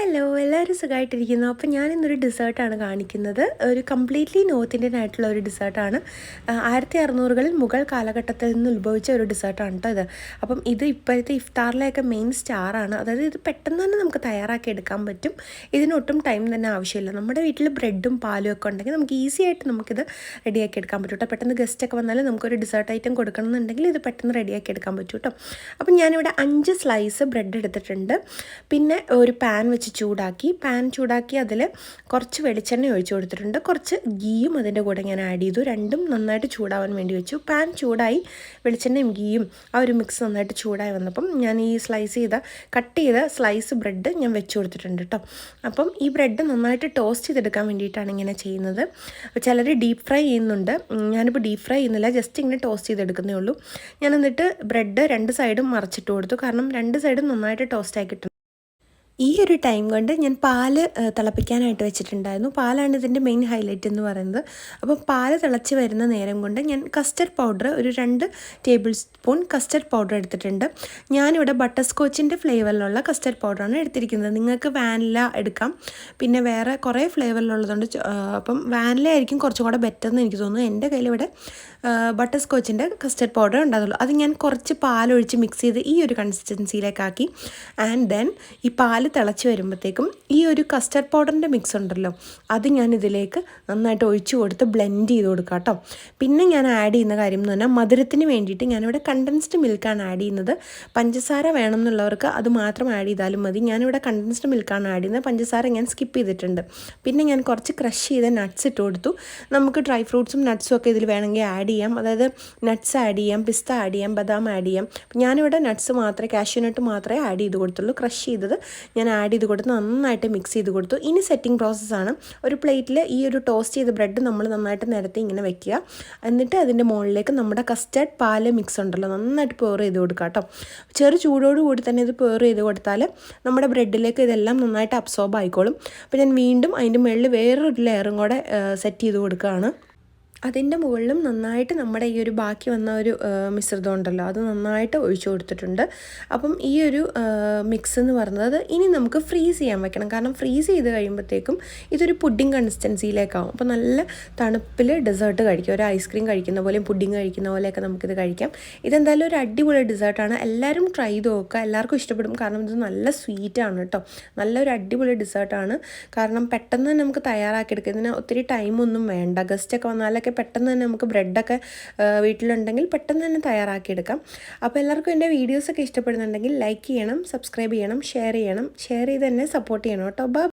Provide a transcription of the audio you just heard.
Hello, എല്ലാവരും സുഖമായിട്ടിരിക്കുന്നു. അപ്പോൾ ഞാനിന്നൊരു ഡെസേർട്ടാണ് കാണിക്കുന്നത്. ഒരു കംപ്ലീറ്റ്ലി നോർത്ത് ഇന്ത്യൻ ആയിട്ടുള്ള ഒരു ഡെസേർട്ടാണ്. 1600കളിൽ മുഗൾ കാലഘട്ടത്തിൽ നിന്ന് ഉത്ഭവിച്ച ഒരു ഡെസേർട്ടാണ് കേട്ടോ ഇത്. അപ്പം ഇത് ഇപ്പോഴത്തെ ഇഫ്താറിലെയൊക്കെ മെയിൻ സ്റ്റാറാണ്. അതായത് ഇത് പെട്ടെന്ന് തന്നെ നമുക്ക് തയ്യാറാക്കി എടുക്കാൻ പറ്റും. ഇതിനൊട്ടും ടൈം തന്നെ ആവശ്യമില്ല. നമ്മുടെ വീട്ടിൽ ബ്രെഡും പാലും ഒക്കെ ഉണ്ടെങ്കിൽ നമുക്ക് ഈസി ആയിട്ട് നമുക്കിത് റെഡിയാക്കി എടുക്കാൻ പറ്റും കേട്ടോ. പെട്ടെന്ന് ഗസ്റ്റൊക്കെ വന്നാൽ നമുക്കൊരു ഡെസേർട്ട് ഐറ്റം കൊടുക്കണമെന്നുണ്ടെങ്കിൽ ഇത് പെട്ടെന്ന് റെഡിയാക്കി എടുക്കാൻ പറ്റും കേട്ടോ. അപ്പം ഞാനിവിടെ 5 സ്ലൈസ് ബ്രെഡ് എടുത്തിട്ടുണ്ട്. പിന്നെ ഒരു പാൻ വെച്ച് ചൂടാക്കി അതിൽ കുറച്ച് വെളിച്ചെണ്ണ ഒഴിച്ചു കൊടുത്തിട്ടുണ്ട്. കുറച്ച് ഗീയും അതിൻ്റെ കൂടെ ഞാൻ ആഡ് ചെയ്തു. രണ്ടും നന്നായിട്ട് ചൂടാവാൻ വേണ്ടി വെച്ചു. പാൻ ചൂടായി വെളിച്ചെണ്ണയും ഗീയും ആ ഒരു മിക്സ് നന്നായിട്ട് ചൂടായി വന്നപ്പം ഞാൻ ഈ കട്ട് ചെയ്ത സ്ലൈസ് ബ്രെഡ് ഞാൻ വെച്ച് കൊടുത്തിട്ടുണ്ട് കേട്ടോ. അപ്പം ഈ ബ്രെഡ് നന്നായിട്ട് ടോസ്റ്റ് ചെയ്തെടുക്കാൻ വേണ്ടിയിട്ടാണ് ഇങ്ങനെ ചെയ്യുന്നത്. ചിലർ ഡീപ്പ് ഫ്രൈ ചെയ്യുന്നുണ്ട്. ഞാനിപ്പോൾ ഡീപ്പ് ഫ്രൈ ചെയ്യുന്നില്ല, ജസ്റ്റ് ഇങ്ങനെ ടോസ്റ്റ് ചെയ്തെടുക്കുന്നേ ഉള്ളൂ. ഞാൻ എന്നിട്ട് ബ്രെഡ് 2 സൈഡും മറിച്ചിട്ട് കൊടുത്തു. കാരണം 2 സൈഡും നന്നായിട്ട് ടോസ്റ്റ് ആക്കി കിട്ടും. ഈ ഒരു ടൈം കൊണ്ട് ഞാൻ പാല് തിളപ്പിക്കാനായിട്ട് വെച്ചിട്ടുണ്ടായിരുന്നു. പാലാണ് ഇതിൻ്റെ മെയിൻ ഹൈലൈറ്റ് എന്ന് പറയുന്നത്. അപ്പോൾ പാല് തിളച്ച് വരുന്ന നേരം കൊണ്ട് ഞാൻ കസ്റ്റർഡ് പൗഡർ ഒരു 2 ടേബിൾ സ്പൂൺ കസ്റ്റർഡ് പൗഡർ എടുത്തിട്ടുണ്ട്. ഞാനിവിടെ ബട്ടർ സ്കോച്ചിൻ്റെ ഫ്ലേവറിലുള്ള കസ്റ്റർഡ് പൗഡറാണ് എടുത്തിരിക്കുന്നത്. നിങ്ങൾക്ക് വാനില എടുക്കാം, പിന്നെ വേറെ കുറേ ഫ്ലേവറിലുള്ളതുകൊണ്ട് അപ്പം വാനില ആയിരിക്കും കുറച്ചും കൂടെ ബെറ്റർ എന്ന് എനിക്ക് തോന്നുന്നു. എൻ്റെ കയ്യിലിവിടെ ബട്ടർ സ്കോച്ചിൻ്റെ കസ്റ്റർഡ് പൗഡർ ഉണ്ടാകുള്ളൂ. അത് ഞാൻ കുറച്ച് പാലൊഴിച്ച് മിക്സ് ചെയ്ത് ഈ ഒരു കൺസിസ്റ്റൻസിയിലേക്കാക്കി. ആൻഡ് ദെൻ ഈ പാല് തിളച്ച് വരുമ്പോഴത്തേക്കും ഈ ഒരു കസ്റ്റർഡ് പൗഡറിൻ്റെ മിക്സ് ഉണ്ടല്ലോ, അത് ഞാൻ ഇതിലേക്ക് നന്നായിട്ട് ഒഴിച്ചു കൊടുത്ത് ബ്ലെൻഡ് ചെയ്ത് കൊടുക്കാം കേട്ടോ. പിന്നെ ഞാൻ ആഡ് ചെയ്യുന്ന കാര്യം എന്ന് പറഞ്ഞാൽ മധുരത്തിന് വേണ്ടിയിട്ട് ഞാനിവിടെ കണ്ടൻസ്ഡ് മിൽക്കാണ് ആഡ് ചെയ്യുന്നത്. പഞ്ചസാര വേണം എന്നുള്ളവർക്ക് അത് മാത്രം ആഡ് ചെയ്താലും മതി. ഞാനിവിടെ കണ്ടൻസ്ഡ് മിൽക്കാണ് ആഡ് ചെയ്യുന്നത്. പഞ്ചസാര ഞാൻ സ്കിപ്പ് ചെയ്തിട്ടുണ്ട്. പിന്നെ ഞാൻ കുറച്ച് ക്രഷ് ചെയ്ത നട്ട്സ് ഇട്ട് കൊടുത്തു. നമുക്ക് ഡ്രൈ ഫ്രൂട്ട്സും നട്ട്സും ഒക്കെ ഇതിൽ വേണമെങ്കിൽ ആഡ് ചെയ്യാം. അതായത് നട്ട്സ് ആഡ് ചെയ്യാം, പിസ്ത ആഡ് ചെയ്യാം, ബദാം ആഡ് ചെയ്യാം. ഞാനിവിടെ നട്ട്സ് മാത്രമേ, കാഷ്യൂ നട്ട് മാത്രമേ ആഡ് ചെയ്ത് കൊടുത്തുള്ളൂ. ക്രഷ് ചെയ്തത് ഞാൻ ആഡ് ചെയ്ത് കൊടുത്ത് നന്നായിട്ട് മിക്സ് ചെയ്ത് കൊടുത്തു. ഇനി സെറ്റിംഗ് പ്രോസസ്സാണ്. ഒരു പ്ലേറ്റിൽ ഈ ഒരു ടോസ്റ്റ് ചെയ്ത ബ്രെഡ് നമ്മൾ നന്നായിട്ട് നിരത്തി ഇങ്ങനെ വെക്കുക. എന്നിട്ട് അതിൻ്റെ മുകളിലേക്ക് നമ്മുടെ കസ്റ്റർഡ് പാല് മിക്സ് ഉണ്ടല്ലോ നന്നായിട്ട് പെയർ ചെയ്ത് കൊടുക്കുക കേട്ടോ. ചെറു ചൂടോടുകൂടി തന്നെ ഇത് പെയർ ചെയ്ത് കൊടുത്താൽ നമ്മുടെ ബ്രെഡിലേക്ക് ഇതെല്ലാം നന്നായിട്ട് അബ്സോർബ് ആയിക്കോളും. അപ്പോൾ ഞാൻ വീണ്ടും അതിൻ്റെ മുകളിൽ വേറൊരു ലെയറും കൂടെ സെറ്റ് ചെയ്ത് കൊടുക്കുകയാണ്. അതിൻ്റെ മുകളിലും നന്നായിട്ട് നമ്മുടെ ഈ ഒരു ബാക്കി വന്ന ഒരു മിശ്രിതം ഉണ്ടല്ലോ അത് നന്നായിട്ട് ഒഴിച്ചു കൊടുത്തിട്ടുണ്ട്. അപ്പം ഈ ഒരു മിക്സ് എന്ന് പറയുന്നത് ഇനി നമുക്ക് ഫ്രീസ് ചെയ്യാൻ വെക്കണം. കാരണം ഫ്രീസ് ചെയ്ത് കഴിയുമ്പോഴത്തേക്കും ഇതൊരു പുഡിംഗ് കൺസിസ്റ്റൻസിയിലേക്കാവും. അപ്പോൾ നല്ല തണുപ്പിൽ ഡെസേർട്ട് കഴിക്കാം. ഒരു ഐസ്ക്രീം കഴിക്കുന്ന പോലെയും പുഡിംഗ് കഴിക്കുന്ന പോലെയൊക്കെ നമുക്കിത് കഴിക്കാം. ഇതെന്തായാലും ഒരു അടിപൊളി ഡെസേർട്ടാണ്. എല്ലാവരും ട്രൈ ചെയ്ത് നോക്കുക. എല്ലാവർക്കും ഇഷ്ടപ്പെടും. കാരണം ഇത് നല്ല സ്വീറ്റാണ് കേട്ടോ. നല്ലൊരു അടിപൊളി ഡെസേർട്ടാണ്. കാരണം പെട്ടെന്ന് തന്നെ നമുക്ക് തയ്യാറാക്കിയെടുക്കുക. ഇതിന് ഒത്തിരി ടൈമൊന്നും വേണ്ട. ഗസ്റ്റൊക്കെ വന്നാലൊക്കെ പെട്ടെന്ന് തന്നെ നമുക്ക് ബ്രെഡൊക്കെ വീട്ടിലുണ്ടെങ്കിൽ പെട്ടെന്ന് തന്നെ തയ്യാറാക്കിയെടുക്കാം. അപ്പോൾ എല്ലാവർക്കും എൻ്റെ വീഡിയോസൊക്കെ ഇഷ്ടപ്പെടുന്നുണ്ടെങ്കിൽ ലൈക്ക് ചെയ്യണം, സബ്സ്ക്രൈബ് ചെയ്യണം, ഷെയർ ചെയ്ത് തന്നെ സപ്പോർട്ട് ചെയ്യണം കേട്ടോ. ബൈ.